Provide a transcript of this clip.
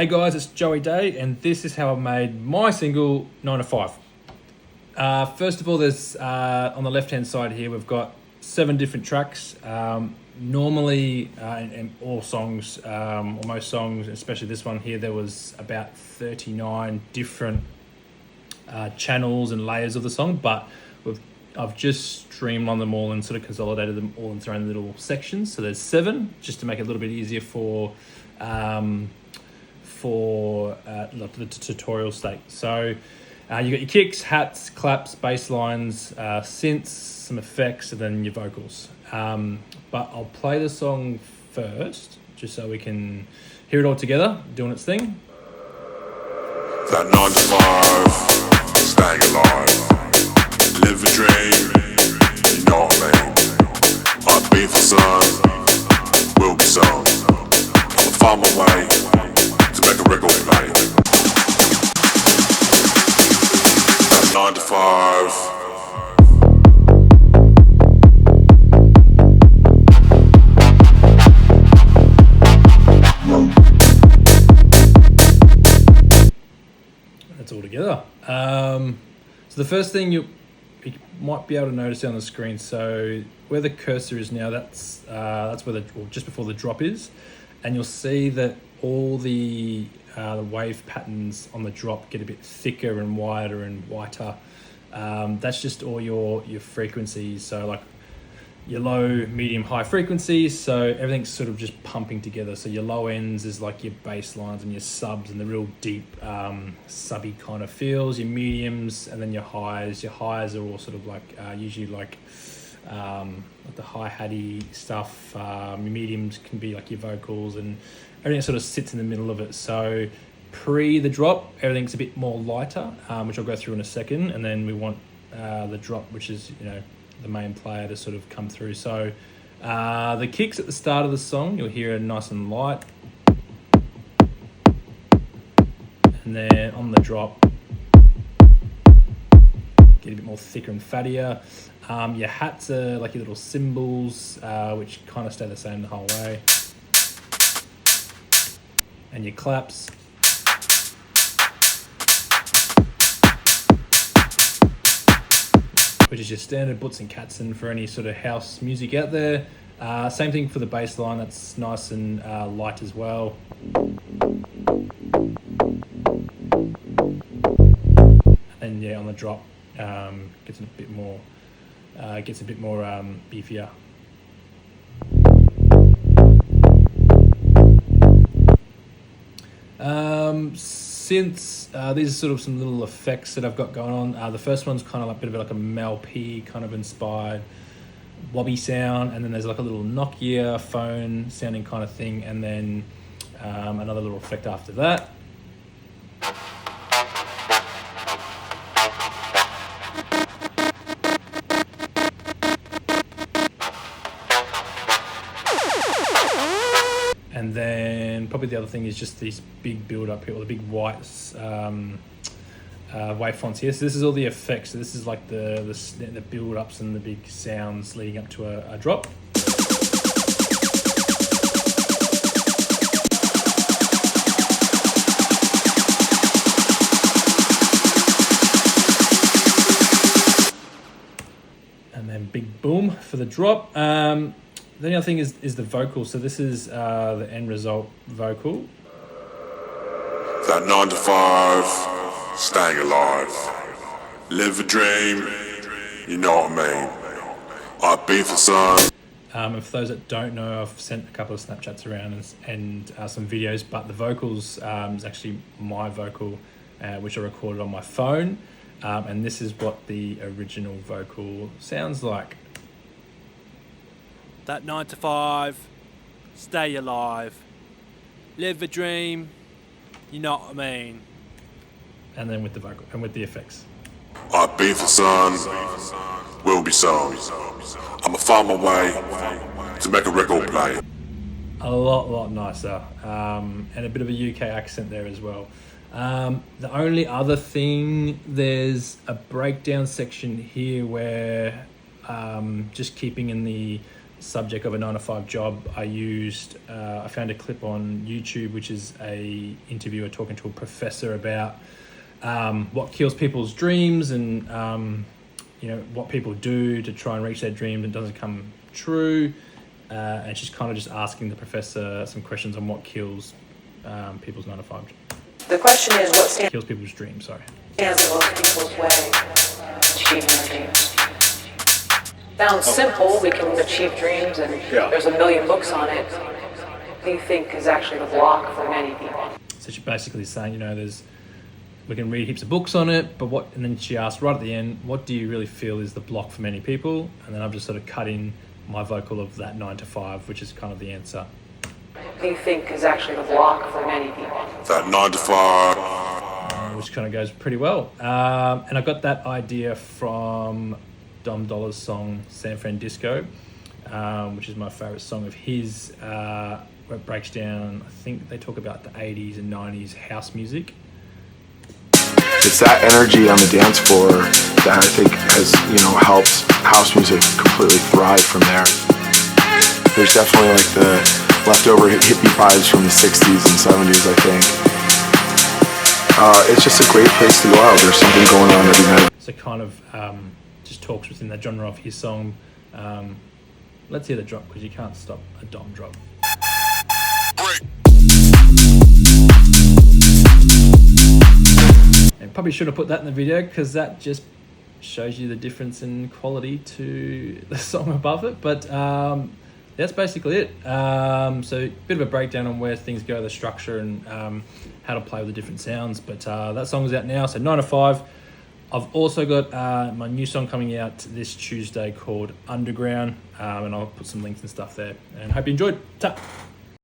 Hey guys, it's Daye, and this is how I made my single 9 to 5. First of all, there's on the left-hand side here, we've got 7 different tracks. Normally, in all songs, or most songs, especially this one here, there was about 39 different channels and layers of the song, but I've just streamlined them all and sort of consolidated them all into their own little sections. So there's 7, just to make it a little bit easier for the tutorial sake. So you got your kicks, hats, claps, bass lines, synths, some effects, and then your vocals. But I'll play the song first, just so we can hear it all together, doing its thing. That 9 to 5, staying alive, live a dream, you know what I mean. I've been for some, will be some. I'ma find my way to make a record play. That 9 to 5. That's all together. So the first thing you might be able to notice on the screen, so where the cursor is now, that's where just before the drop is, and you'll see that all the wave patterns on the drop get a bit thicker and wider and whiter. That's just all your frequencies, so like your low, medium, high frequencies, so everything's sort of just pumping together. So your low ends is like your bass lines and your subs and the real deep subby kind of feels, your mediums, and then your highs. Your highs are all sort of like usually like the hi-hatty stuff. Your mediums can be like your vocals, and everything sort of sits in the middle of it. So pre the drop, everything's a bit more lighter, which I'll go through in a second, and then we want the drop, which is, you know, the main player, to sort of come through. So the kicks at the start of the song, you'll hear it nice and light, and then on the drop get a bit more thicker and fattier. Your hats are like your little cymbals, which kind of stay the same the whole way, and your claps, which is your standard butts and catsin for any sort of house music out there. Same thing for the bass line, that's nice and light as well. And yeah, on the drop, gets a bit more beefier. Synths, these are sort of some little effects that I've got going on. The first one's kind of like a bit of like a Mel P kind of inspired wobby sound, and then there's like a little Nokia phone sounding kind of thing, and then another little effect after that. And then probably the other thing is just these big build up here, or the big white wave fonts here. So this is all the effects. So this is like the build ups and the big sounds leading up to a drop. And then big boom for the drop. The other thing is the vocal. So this is the end result vocal. That 9 to 5, staying alive, live a dream, you know what I mean. I've been for some. And for those that don't know, I've sent a couple of Snapchats around and some videos, but the vocals is actually my vocal, which I recorded on my phone. And this is what the original vocal sounds like. That 9 to 5, stay alive, live a dream, you know what I mean. And then with the vocal and with the effects. I've been for some, will be some. I'ma find my way to make a record play. A lot nicer, and a bit of a UK accent there as well. The only other thing, there's a breakdown section here where just keeping in the subject of a 9 to 5 job, I found a clip on YouTube, which is a interviewer talking to a professor about what kills people's dreams and what people do to try and reach their dreams and doesn't come true. And she's kind of just asking the professor some questions on what kills people's 9 to 5. The question is, what kills people's dreams? Sorry. stands in most people's way of achieving their dreams? Sounds simple. We can achieve dreams, and there's a million books on it. What do you think is actually the block for many people? So she's basically saying, we can read heaps of books on it, but what? And then she asked right at the end, what do you really feel is the block for many people? And then I've just sort of cut in my vocal of that 9 to 5, which is kind of the answer. What do you think is actually the block for many people? That 9 to 5. Which kind of goes pretty well. And I got that idea from Dom Dollar's song San Francisco, which is my favourite song of his, where it breaks down, I think they talk about the 80s and 90s house music. It's that energy on the dance floor that I think has, helped house music completely thrive from there. There's definitely like the leftover hippie vibes from the 60s and 70s, I think. It's just a great place to go out. There's something going on every night. So kind of just talks within the genre of his song. Let's hear the drop, because you can't stop a Dom drop. And probably should have put that in the video, because that just shows you the difference in quality to the song above it. But that's basically it. So a bit of a breakdown on where things go, the structure, and how to play with the different sounds. But that song is out now, so 9 to 5. I've also got my new song coming out this Tuesday called Underground, and I'll put some links and stuff there. And hope you enjoyed. Ta!